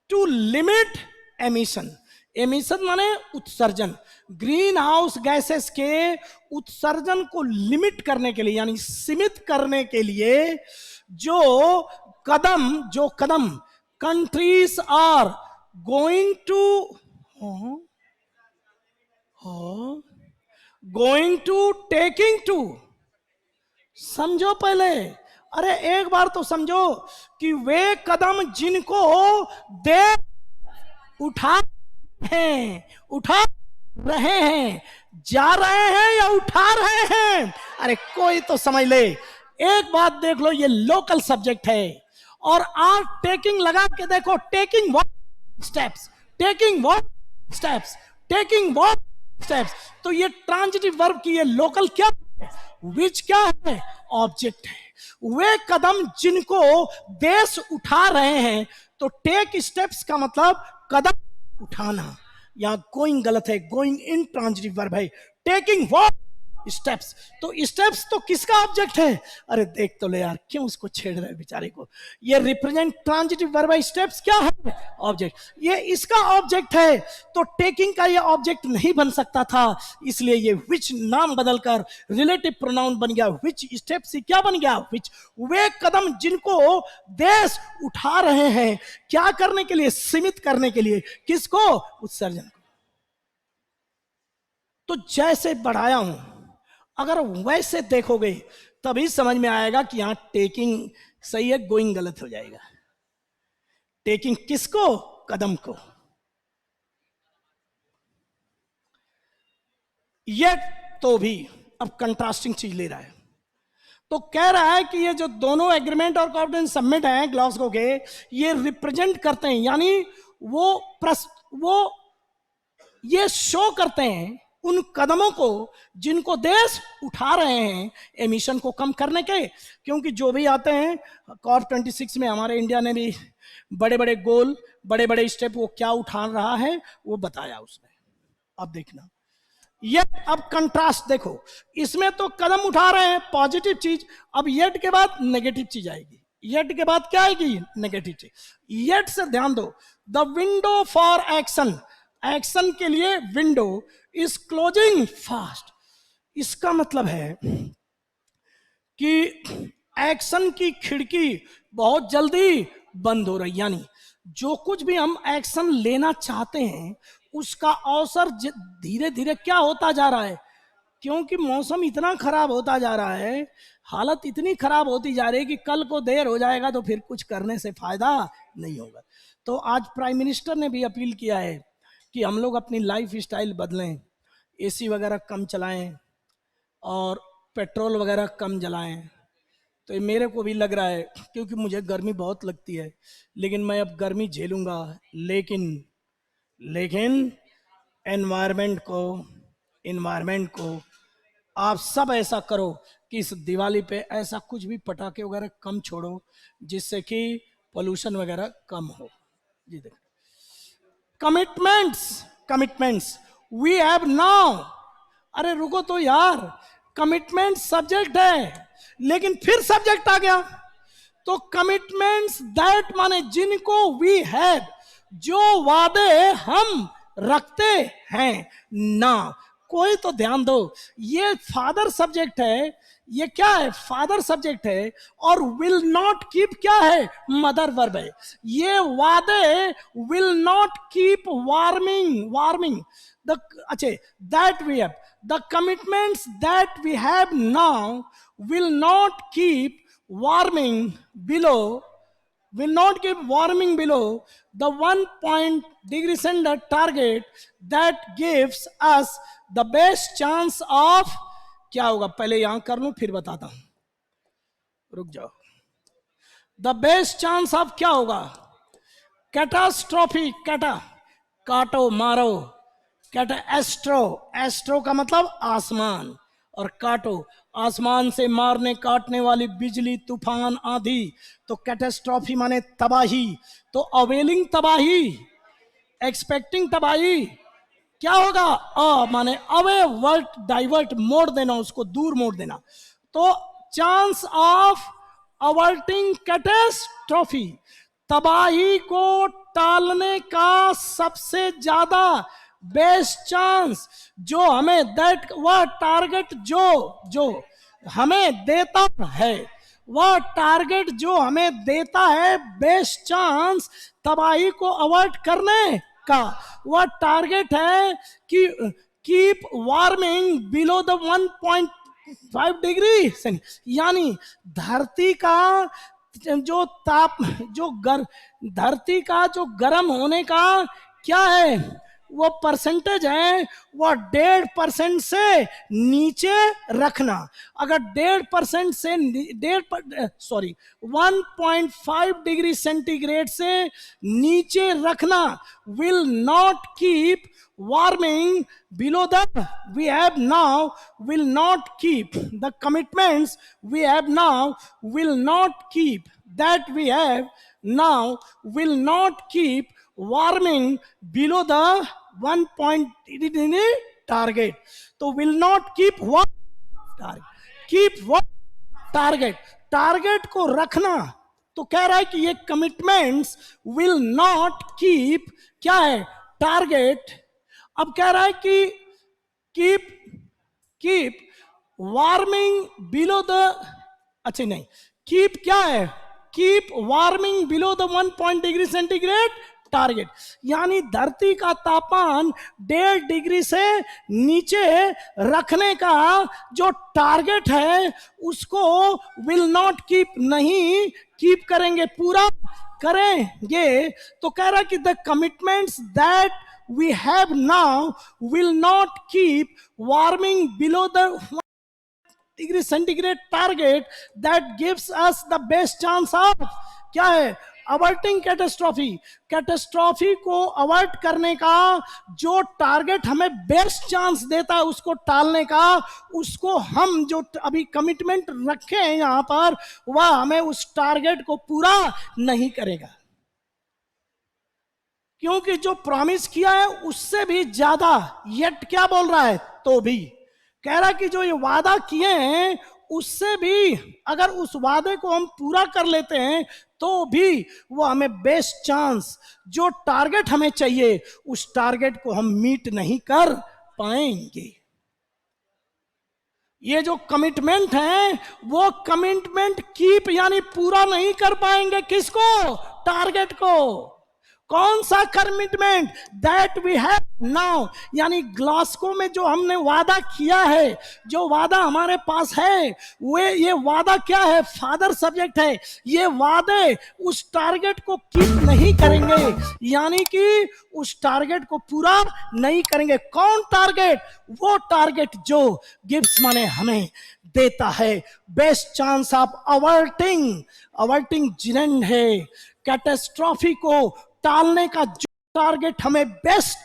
टू लिमिट एमिशन। एमिशन माने उत्सर्जन, ग्रीन हाउस गैसेस के उत्सर्जन को लिमिट करने के लिए, यानी सीमित करने के लिए जो कदम countries are going to taking to. समझो पहले, अरे एक बार तो समझो कि वे कदम जिनको दे उठा रहे हैं, जा रहे हैं या उठा रहे हैं? अरे कोई तो समझ ले। एक बात देख लो, ये लोकल सब्जेक्ट है और आर टेकिंग लगा के देखो, taking what steps, taking what steps, taking what steps. तो ये ट्रांजिटिव वर्ब की ये लोकल क्या है? विच क्या है? ऑब्जेक्ट है। वे कदम जिनको देश उठा रहे हैं, तो टेक स्टेप्स का मतलब कदम उठाना। यहां गोइंग गलत है, गोइंग इन ट्रांजिटिव वर्ब है। Taking what steps. तो स्टेप्स तो किसका ऑब्जेक्ट है? अरे देख तो ले यार, क्यों उसको छेड़ रहे बेचारे को? ये रिप्रेजेंट ट्रांजिटिव वर्ब है, स्टेप्स क्या है? ऑब्जेक्ट। ये इसका ऑब्जेक्ट है, तो टेकिंग का ये ऑब्जेक्ट नहीं बन सकता था, इसलिए ये विच नाम बदलकर रिलेटिव प्रोनाउन बन गया। विच स्टेप्स क्या बन गया? विच, वे कदम जिनको देश उठा रहे हैं, क्या करने के लिए? सीमित करने के लिए। किसको? उत्सर्जन को। तो जैसे बढ़ाया हूं, अगर वैसे देखोगे तभी समझ में आएगा कि यहां टेकिंग सही है, गोइंग गलत हो जाएगा। टेकिंग किसको? कदम को। ये तो भी अब कंट्रास्टिंग चीज ले रहा है, तो कह रहा है कि ये जो दोनों एग्रीमेंट और कॉन्फ्रेंस सबमिट हैं ग्लासगो के, ये रिप्रेजेंट करते हैं, यानी वो ये शो करते हैं उन कदमों को जिनको देश उठा रहे हैं एमिशन को कम करने के। क्योंकि जो भी आते हैं कॉप 26 में, हमारे इंडिया ने भी बड़े बड़े गोल, बड़े बड़े स्टेप वो क्या उठा रहा है वो बताया उसने। अब देखना ये, अब कंट्रास्ट देखो, इसमें तो कदम उठा रहे हैं, पॉजिटिव चीज। अब येट के बाद नेगेटिव चीज आएगी। येट के बाद क्या आएगी? नेगेटिव चीज। येट से ध्यान दो, the window for action, action के लिए विंडो इज क्लोजिंग फास्ट। इसका मतलब है कि एक्शन की खिड़की बहुत जल्दी बंद हो रही, यानी जो कुछ भी हम एक्शन लेना चाहते हैं उसका अवसर धीरे धीरे क्या होता जा रहा है, क्योंकि मौसम इतना खराब होता जा रहा है, हालत इतनी खराब होती जा रही है कि कल को देर हो जाएगा तो फिर कुछ करने से फायदा नहीं होगा। तो आज प्राइम मिनिस्टर ने भी अपील किया है कि हम लोग अपनी लाइफ स्टाइल बदलें, एसी वगैरह कम चलाएं और पेट्रोल वगैरह कम जलाएं। तो ये मेरे को भी लग रहा है, क्योंकि मुझे गर्मी बहुत लगती है, लेकिन मैं अब गर्मी झेलूंगा, लेकिन एनवायरमेंट को आप सब ऐसा करो कि इस दिवाली पे ऐसा कुछ भी पटाखे वगैरह कम छोड़ो जिससे कि पोल्यूशन वगैरह कम हो। जी देखो, कमिटमेंट्स वी हैव नाउ। अरे रुको तो यार, कमिटमेंट सब्जेक्ट है लेकिन फिर सब्जेक्ट आ गया। तो कमिटमेंट्स दैट माने जिनको वी हैव, जो वादे हम रखते हैं ना। कोई तो ध्यान दो, ये फादर सब्जेक्ट है, ये क्या है? फादर सब्जेक्ट है, और विल नॉट कीप क्या है? मदर वर्ब है। ये वादे will not keep warming the, अच्छा, that we have, the commitments that we have now will not keep warming below the 1 degree centigrade target that gives us the best chance of, क्या होगा? पहले यहां कर लूं फिर बताता हूं, रुक जाओ। द बेस्ट चांस ऑफ क्या होगा? कैटास्ट्रॉफी, काटो मारो, एस्ट्रो का मतलब आसमान, और काटो आसमान से मारने काटने वाली बिजली, तूफान, आंधी। तो कैटास्ट्रॉफी माने तबाही, तो अवेलिंग तबाही, एक्सपेक्टिंग तबाही। क्या होगा? माने अवे, वर्ट, डाइवर्ट, मोड़ देना, उसको दूर मोड़ देना। तो चांस ऑफ अवर्टिंग कैटास्ट्रॉफी, तबाही को टालने का सबसे ज्यादा बेस्ट चांस जो हमें, दैट वह टारगेट जो हमें देता है, वह टारगेट जो हमें देता है बेस्ट चांस तबाही को अवॉइड करने का, वह टारगेट है कि keep warming below the 1.5 degree, यानी धरती का जो धरती का जो गर्म होने का क्या है, वो परसेंटेज है, वो 1.5% से नीचे रखना। अगर 1.5% से 1.5 डिग्री सेंटीग्रेड से नीचे रखना, will not keep warming below the we have now, will not keep the commitments we have now, will not keep that we have now, will not keep warming below the 1 point target। तो will not keep target, keep what, target, target को रखना। तो कह रहा है कि ये commitments will not keep, क्या है, टारगेट। अब कह रहा है कि keep, keep warming below the, अच्छा नहीं, कीप क्या है, keep warming below the 1 degree centigrade target, यानी धरती का तापमान 1.5 डिग्री से नीचे रखने का जो टारगेट है उसको विल नॉट कीप, नहीं कीप करेंगे, पूरा करेंगे। तो कह रहा है कि the commitments that we have now will not keep warming below the 1 degree centigrade target that gives us the best chance of, क्या है, अवर्टिंग कैटेस्ट्रॉफी, कैटेस्ट्रॉफी को अवर्ट करने का जो टारगेट हमें बेस्ट चांस देता है उसको टालने का, उसको हम जो अभी कमिटमेंट रखे हैं यहां पर, वह हमें उस टारगेट को पूरा नहीं करेगा, क्योंकि जो प्रॉमिस किया है उससे भी ज्यादा, येट क्या बोल रहा है, तो भी कह रहा है कि जो ये वादा किए हैं उससे भी अगर उस वादे को हम पूरा कर लेते हैं तो भी वो हमें बेस्ट चांस, जो टारगेट हमें चाहिए उस टारगेट को हम मीट नहीं कर पाएंगे। ये जो कमिटमेंट है वो कमिटमेंट कीप यानी पूरा नहीं कर पाएंगे, किसको, टारगेट को। कौन सा commitment, that we have now, यानी ग्लासगो में जो हमने वादा किया है, जो वादा हमारे पास है, वे ये वादा क्या है, फादर सब्जेक्ट है, ये वादे उस टारगेट को कीप नहीं करेंगे, यानी कि उस टारगेट को पूरा नहीं करेंगे। कौन टारगेट, वो टारगेट जो गिव्स माने हमें देता है बेस्ट चांस ऑफ अवर्टिंग, अवर्टिंग जिनेंड है, कैटेस्ट्रॉफी को टालने का जो टारगेट हमें बेस्ट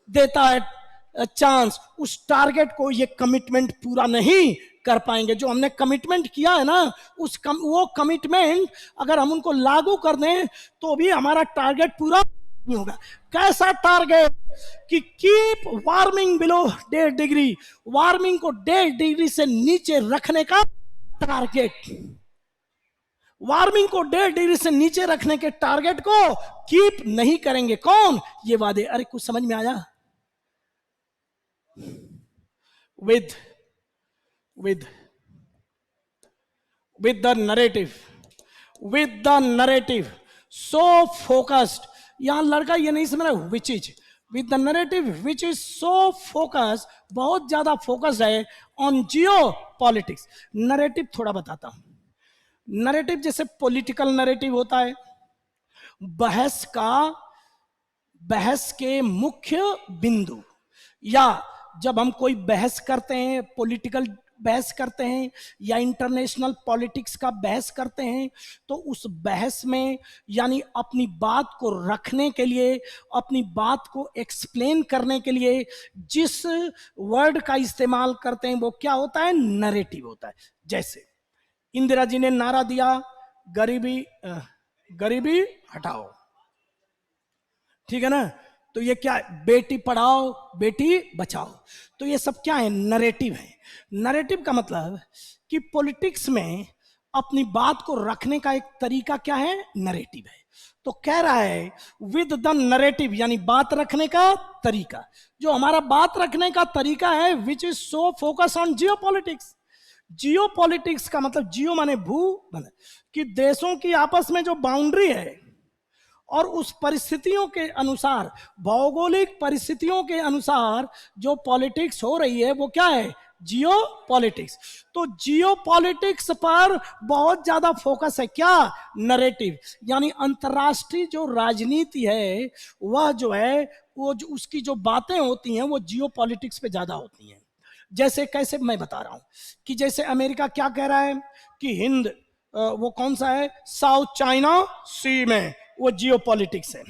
देता है चांस, उस टारगेट को ये कमिटमेंट पूरा नहीं कर पाएंगे। जो हमने कमिटमेंट किया है ना, वो कमिटमेंट अगर हम उनको लागू कर दें तो भी हमारा टारगेट पूरा नहीं होगा। कैसा टारगेट, कि keep warming below 1.5 degree, warming को 1.5 डिग्री से नीचे रखने का टारगेट, वार्मिंग को 1.5 डिग्री से नीचे रखने के टारगेट को कीप नहीं करेंगे। कौन, ये वादे। अरे कुछ समझ में आया, with with with the narrative, with the narrative so focused, यहां लड़का ये नहीं समझ रहा which is, with the narrative which is so focused, बहुत ज्यादा फोकस्ड है ऑन जियो पॉलिटिक्स। नरेटिव थोड़ा बताता हूं। नरेटिव जैसे पॉलिटिकल नरेटिव होता है, बहस का, बहस के मुख्य बिंदु, या जब हम कोई बहस करते हैं, पॉलिटिकल बहस करते हैं या इंटरनेशनल पॉलिटिक्स का बहस करते हैं, तो उस बहस में यानी अपनी बात को रखने के लिए, अपनी बात को एक्सप्लेन करने के लिए जिस वर्ड का इस्तेमाल करते हैं वो क्या होता है, नरेटिव होता है। जैसे इंदिरा जी ने नारा दिया, गरीबी गरीबी हटाओ, ठीक है ना, तो ये क्या है, बेटी पढ़ाओ बेटी बचाओ, तो ये सब क्या है, नरेटिव है। नरेटिव का मतलब कि पॉलिटिक्स में अपनी बात को रखने का एक तरीका क्या है, नरेटिव है। तो कह रहा है विद द नरेटिव, यानी बात रखने का तरीका, जो हमारा बात रखने का तरीका है, which is so focus on Jio politics. Jio politics का मतलब, जियो माने भू, माने कि देशों की आपस में जो बाउंड्री है और उस परिस्थितियों के अनुसार, भौगोलिक परिस्थितियों के अनुसार जो पॉलिटिक्स हो रही है वो क्या है, जियो पॉलिटिक्स। तो जियो पॉलिटिक्स पर बहुत ज्यादा फोकस है, क्या, नरेटिव, यानी अंतरराष्ट्रीय जो राजनीति है वह जो है, वो जो उसकी जो बातें होती हैं वो जियो पॉलिटिक्स पे ज्यादा होती हैं। जैसे कैसे, मैं बता रहा हूं कि जैसे अमेरिका क्या कह रहा है कि हिंद, वो कौन सा है, साउथ चाइना सी में, वो जियो पॉलिटिक्स है।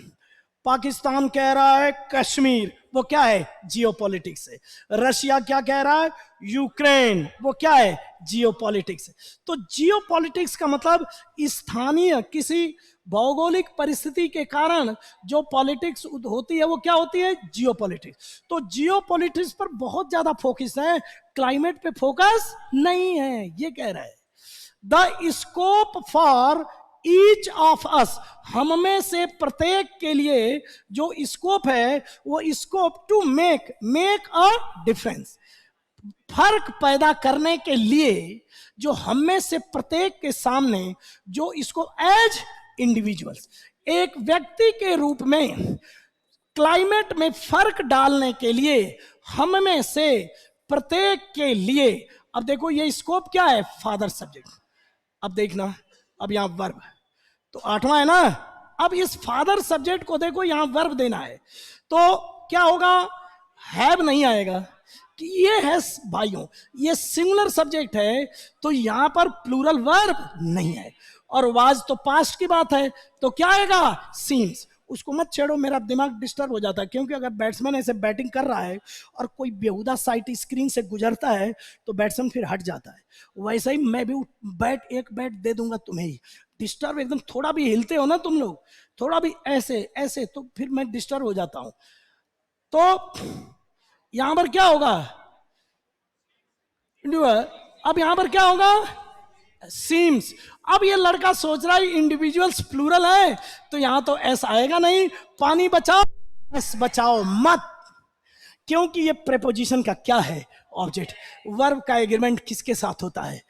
पाकिस्तान कह रहा है कश्मीर, वो क्या है, जियोपॉलिटिक्स है। रशिया क्या कह रहा है, यूक्रेन, वो क्या है, जियोपॉलिटिक्स है। तो जियोपॉलिटिक्स का मतलब स्थानीय किसी भौगोलिक परिस्थिति के कारण जो पॉलिटिक्स होती है वो क्या होती है, जियोपॉलिटिक्स। तो जियोपॉलिटिक्स पर बहुत ज्यादा फोकस है, क्लाइमेट पे फोकस नहीं है, ये कह रहा है। The scope for each of us, हम में से प्रत्येक के लिए जो स्कोप है वो scope to make a difference, फर्क पैदा करने के लिए जो हम में से प्रत्येक के सामने जो इसको एज इंडिविजुअल्स, एक व्यक्ति के रूप में क्लाइमेट में फर्क डालने के लिए हम में से प्रत्येक के लिए। अब देखो ये स्कोप क्या है, फादर सब्जेक्ट। अब देखना, अब यहां वर्ब तो 8वां है ना। अब इस फादर सब्जेक्ट को देखो यहां वर्ब देना है, तो क्या होगा, हैव नहीं आएगा कि ये है भाइयों, ये सिंगुलर सब्जेक्ट है तो यहां पर प्लूरल वर्ब नहीं है, और वाज तो पास्ट की बात है, तो क्या आएगा, सीम्स। उसको मत छेड़ो, मेरा दिमाग डिस्टर्ब हो जाता है, क्योंकि अगर बैट्समैन ऐसे बैटिंग कर रहा है और कोई बेहुदा साइट स्क्रीन से गुजरता है तो बैट्समैन फिर हट जाता है। वैसे ही मैं भी एक बैट दे दूंगा तुम्हें ही, डिस्टर्ब एकदम, थोड़ा भी हिलते हो ना तुम लोग, थोड़ा भी ऐसे ऐसे, तो फिर मैं डिस्टर्ब हो जाता हूं। तो यहां पर क्या होगा, अब यहां पर क्या होगा, सीम्स। अब ये लड़का सोच रहा है इंडिविजुअल्स प्लूरल है, तो यहां तो एस आएगा नहीं, पानी बचाओ एस बचाओ मत, क्योंकि ये प्रेपोजिशन का क्या है, ऑब्जेक्ट। वर्ब का एग्रीमेंट किसके साथ होता है,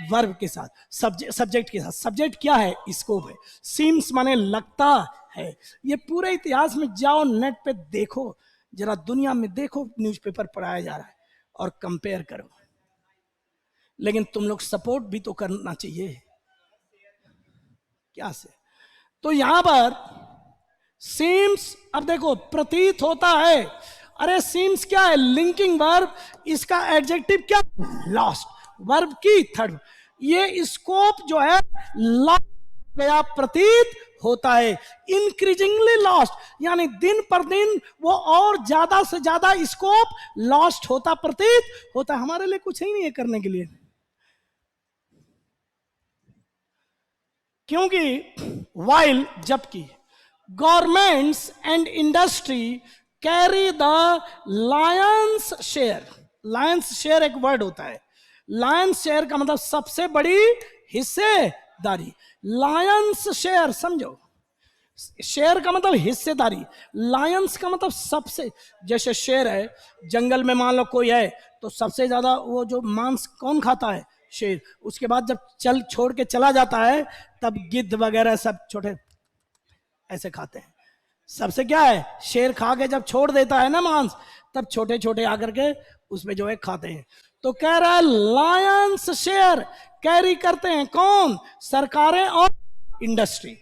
वर्ब के साथ, सब्जेक्ट के साथ। सब्जेक्ट क्या है, स्कोप है। सीम्स माने लगता है। ये पूरे इतिहास में जाओ, नेट पे देखो, जरा दुनिया में देखो, न्यूज़पेपर पढ़ाया जा रहा है और कंपेयर करो, लेकिन तुम लोग सपोर्ट भी तो करना चाहिए, क्या से। तो यहां पर सीम्स, अब देखो प्रतीत होता है, अरे सीम्स क्या है, लिंकिंग वर्ब, इसका एडजेक्टिव क्या, लॉस्ट, वर्ब की थर्ड। ये स्कोप जो है लॉस्ट गया प्रतीत होता है, इंक्रीजिंगली लॉस्ट, यानी दिन पर दिन वो और ज्यादा से ज्यादा स्कोप लॉस्ट होता प्रतीत होता है। हमारे लिए कुछ ही नहीं है करने के लिए, क्योंकि वाइल, जबकि governments and industry carry the Lions share. Lions share एक वर्ड होता है, लायंस शेयर का मतलब सबसे बड़ी हिस्सेदारी। लायंस शेयर समझो, शेयर का मतलब हिस्सेदारी, लायंस का मतलब सबसे, जैसे शेर है, जंगल में मान लो कोई है तो सबसे ज्यादा वो जो मांस कौन खाता है, शेर। उसके बाद जब चल छोड़ के चला जाता है तब गिद्ध वगैरह सब छोटे ऐसे खाते हैं। सबसे क्या है, शेर खा के जब छोड़ देता है ना मांस, तब छोटे छोटे आकर के उसमें जो है खाते हैं। तो कह रहा है लायंस शेयर कैरी करते हैं कौन, सरकारें और इंडस्ट्री।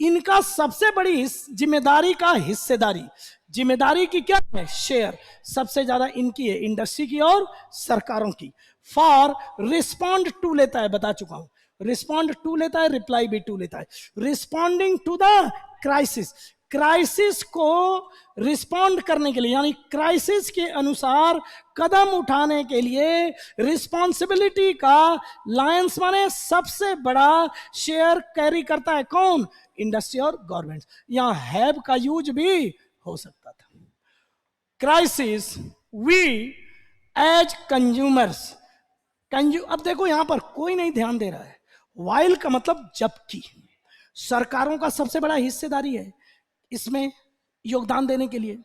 इनका सबसे बड़ी जिम्मेदारी का हिस्सेदारी, जिम्मेदारी की क्या है, शेयर सबसे ज्यादा इनकी है, इंडस्ट्री की और सरकारों की। फॉर रिस्पॉन्ड टू लेता है, बता चुका हूं, रिस्पॉन्ड टू लेता है, रिप्लाई भी टू लेता है। Responding to the crisis, crisis को रिस्पॉन्ड करने के लिए, यानी क्राइसिस के अनुसार कदम उठाने के लिए रिस्पॉन्सिबिलिटी का लायंस माने सबसे बड़ा शेयर कैरी करता है कौन, इंडस्ट्री और गवर्नमेंट। यहां हैव का यूज भी हो सकता था। क्राइसिस वी एज कंज्यूमर्स, अब देखो यहां पर कोई नहीं ध्यान दे रहा है, वाइल का मतलब जबकि, सरकारों का सबसे बड़ा हिस्सेदारी है इसमें योगदान देने के लिए।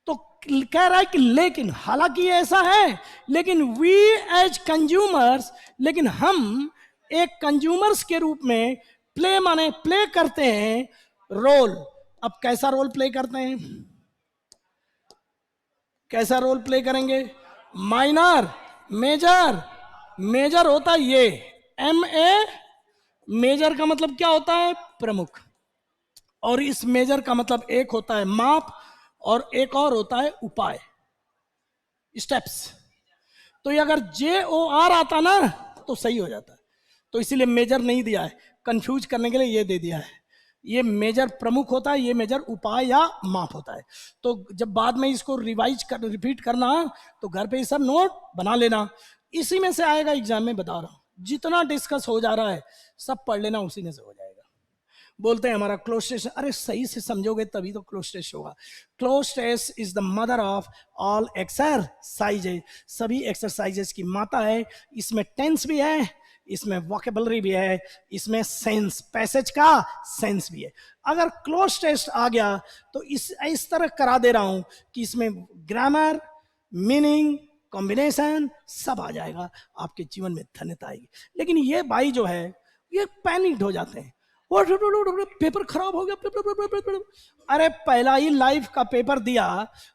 तो कह रहा है कि लेकिन, हालांकि ये ऐसा है, लेकिन वी एज कंज्यूमर्स, लेकिन हम एक कंज्यूमर्स के रूप में प्ले माने प्ले करते हैं रोल। अब कैसा रोल प्ले करते हैं, कैसा रोल प्ले करेंगे, माइनर, मेजर। मेजर होता है ये MA, मेजर का मतलब क्या होता है, प्रमुख, और इस मेजर का मतलब एक होता है माप और एक और होता है उपाय, स्टेप्स। तो ये अगर JOR आता ना तो सही हो जाता है, तो इसीलिए मेजर नहीं दिया है, कंफ्यूज करने के लिए ये दे दिया है। ये मेजर प्रमुख होता है, ये मेजर उपाय या माप होता है। तो जब बाद में इसको रिपीट करना तो घर पे ये सब नोट बना लेना, इसी में से आएगा एग्जाम में, बता रहा हूं। जितना डिस्कस हो जा रहा है सब पढ़ लेना, उसी में से हो जाएगा। बोलते हैं हमारा क्लोज टेस्ट, अरे सही से समझोगे तभी तो क्लोज टेस्ट होगा। Cloze test is the mother of all exercises, सभी एक्सरसाइजेज की माता है। इसमें टेंस भी है, इसमें वोकेबलरी भी है, इसमें सेंस, पैसेज का सेंस भी है। अगर क्लोज टेस्ट आ गया तो इस तरह करा दे रहा हूं कि इसमें ग्रामर, मीनिंग, कॉम्बिनेशन सब आ जाएगा, आपके जीवन में धन्यता आएगी। लेकिन ये भाई जो है ये पैनिक्ड हो जाते हैं, पेपर खराब हो गया, पेपर। अरे पहला ही लाइव का पेपर दिया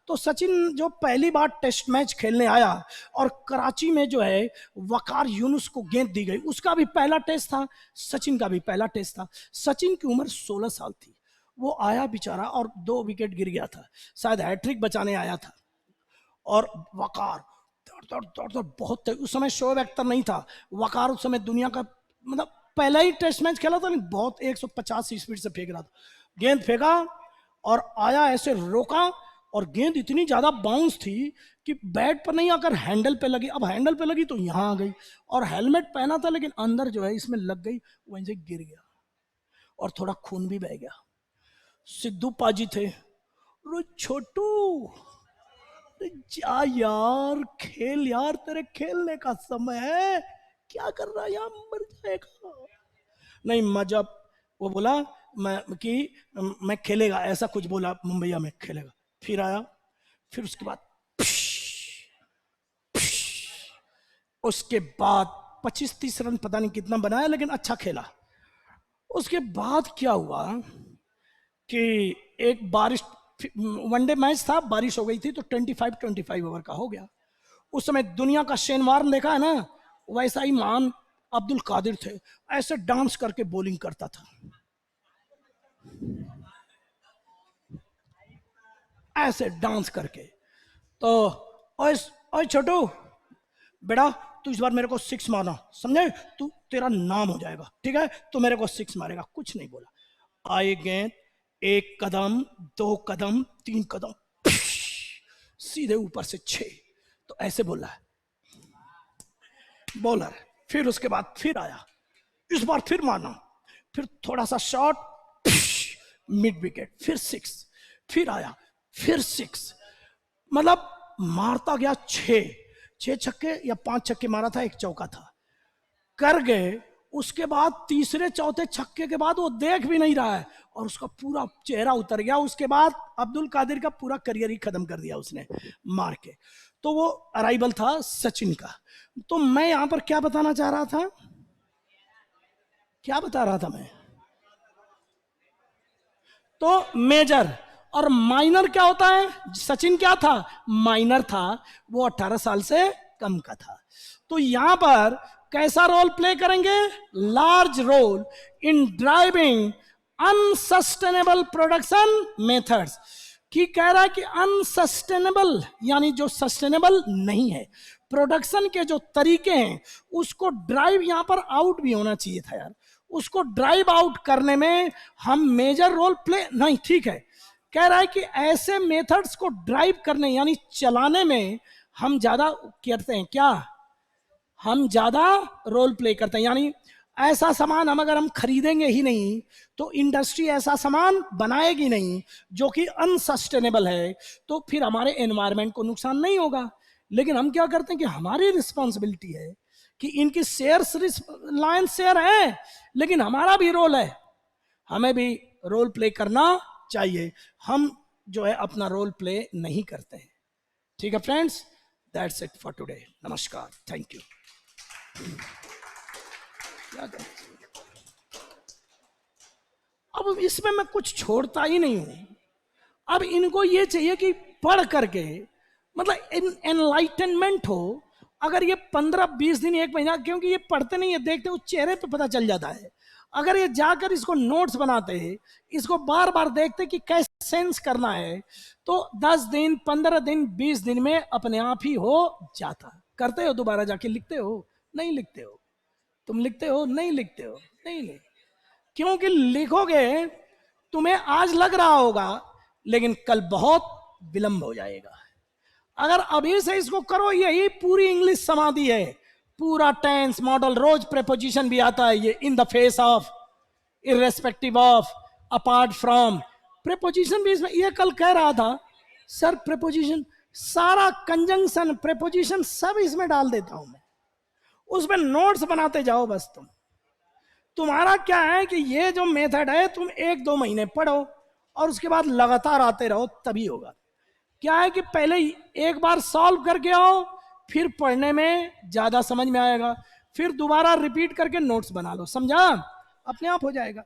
तो सचिन जो पहली बार टेस्ट मैच खेलने आया और कराची में जो है वकार यूनुस को गेंद दी गई, उसका भी पहला टेस्ट था, सचिन का भी पहला टेस्ट था। सचिन की उम्र 16 साल थी, वो आया बेचारा और 2 विकेट गिर गया था, शायद हैट्रिक बचाने आया था। और वकार दौड़ बहुत, उस समय शोएब अख्तर नहीं था, वकार उस समय दुनिया का मतलब पहला ही टेस्ट मैच खेला था, नहीं बहुत 150 स्पीड से फेंक रहा था, गेंद फेंका और आया ऐसे रोका और गेंद इतनी ज्यादा बाउंस थी कि बैट पर नहीं आकर हैंडल पे लगी। अब हैंडल पे लगी तो यहां आ गई, और हेलमेट पहना था लेकिन अंदर जो है इसमें लग गई, वहीं से गिर गया और थोड़ा खून भी बह गया। सिद्धू पाजी थे, छोटू जा यार, खेल यार, तेरे खेलने का समय है, क्या कर रहा है यार, मर जाएगा। नहीं मजा, वो बोला मैं खेलेगा, ऐसा कुछ बोला, मुंबईया में खेलेगा। फिर आया, फिर उसके बाद उसके बाद 25-30 रन पता नहीं कितना बनाया, लेकिन अच्छा खेला। उसके बाद क्या हुआ कि एक बारिश, वनडे मैच था, बारिश हो गई थी तो 25 ओवर का हो गया। उस समय दुनिया का शेन वार्न देखा है ना, वैसा ही महान अब्दुल कादिर थे, ऐसे डांस करके बॉलिंग करता था, ऐसे डांस करके। तो ओए छोटू बेटा, तू इस बार मेरे को 6 मारना, समझे, तू तेरा नाम हो जाएगा, ठीक है, तो मेरे को 6 मारेगा। कुछ नहीं बोला, आए गेंद, 1 कदम, 2 कदम, 3 कदम, सीधे ऊपर से 6, तो ऐसे बोला है बॉलर। फिर उसके बाद फिर आया, इस बार फिर मारना, फिर थोड़ा सा शॉट, मिड विकेट, फिर 6, फिर आया, फिर 6, मतलब मारता गया 6 छक्के या 5 छक्के मारा था, 1 चौका था, कर गए। उसके बाद तीसरे चौथे छक्के के बाद वो देख भी नहीं रहा है और उसका पूरा चेहरा उतर गया। उसके बाद अब्दुल कादिर का पूरा करियर ही खत्म कर दिया उसने मार के। तो वो अराइवल था सचिन का। तो मैं यहां पर क्या बताना चाह रहा था, क्या बता रहा था मैं, तो मेजर और माइनर क्या होता है। सचिन क्या था, माइनर था, वो 18 साल से कम का था। तो यहां पर कैसा रोल प्ले करेंगे, large role in driving unsustainable production methods. कि कह रहा है कि अनसस्टेनेबल यानी जो सस्टेनेबल नहीं है, प्रोडक्शन के जो तरीके हैं उसको ड्राइव, यहां पर आउट भी होना चाहिए था यार, उसको ड्राइव आउट करने में हम मेजर रोल प्ले नहीं, ठीक है। कह रहा है कि ऐसे मेथड्स को ड्राइव करने यानी चलाने में हम ज्यादा करते हैं, क्या हम ज्यादा रोल प्ले करते हैं। यानी ऐसा सामान अगर हम खरीदेंगे ही नहीं तो इंडस्ट्री ऐसा सामान बनाएगी नहीं जो कि अनसस्टेनेबल है, तो फिर हमारे एनवायरमेंट को नुकसान नहीं होगा। लेकिन हम क्या करते हैं कि हमारी रिस्पॉन्सिबिलिटी है कि इनकी शेयर्स, रिलायंस शेयर है, लेकिन हमारा भी रोल है, हमें भी रोल प्ले करना चाहिए। हम जो है अपना रोल प्ले नहीं करते हैं। ठीक है friends, that's it for today. नमस्कार, थैंक यू। अब इसमें मैं कुछ छोड़ता ही नहीं हूं। अब इनको ये चाहिए कि पढ़ करके मतलब एनलाइटनमेंट हो। अगर ये 15-20 दिन, 1 महीना, क्योंकि ये पढ़ते नहीं है, देखते उस चेहरे पे पता चल जाता है। अगर ये जाकर इसको नोट्स बनाते, इसको बार बार देखते कि कैसे सेंस करना है, तो 10 दिन, 15 दिन, 20 दिन में अपने आप ही हो जाता। करते हो, दोबारा जाके लिखते हो, नहीं लिखते हो, तुम लिखते हो, नहीं लिखते हो, नहीं लिख, क्योंकि लिखोगे तुम्हें आज लग रहा होगा लेकिन कल बहुत विलंब हो जाएगा। अगर अभी से इसको करो, यही पूरी इंग्लिश समाधि है। पूरा टेंस मॉडल, रोज प्रेपोजिशन भी आता है ये, in the face of, irrespective of, apart from, preposition भी इसमें। ये कल कह रहा था सर प्रेपोजिशन, सारा कंजंक्शन प्रेपोजिशन सब इसमें डाल देता हूं मैं, उसमें नोट्स बनाते जाओ बस। तुम्हारा क्या है कि ये जो मेथड है तुम 1-2 महीने पढ़ो और उसके बाद लगातार आते रहो, तभी होगा। क्या है कि पहले एक बार सॉल्व करके आओ, फिर पढ़ने में ज्यादा समझ में आएगा, फिर दोबारा रिपीट करके नोट्स बना लो, समझा? अपने आप हो जाएगा।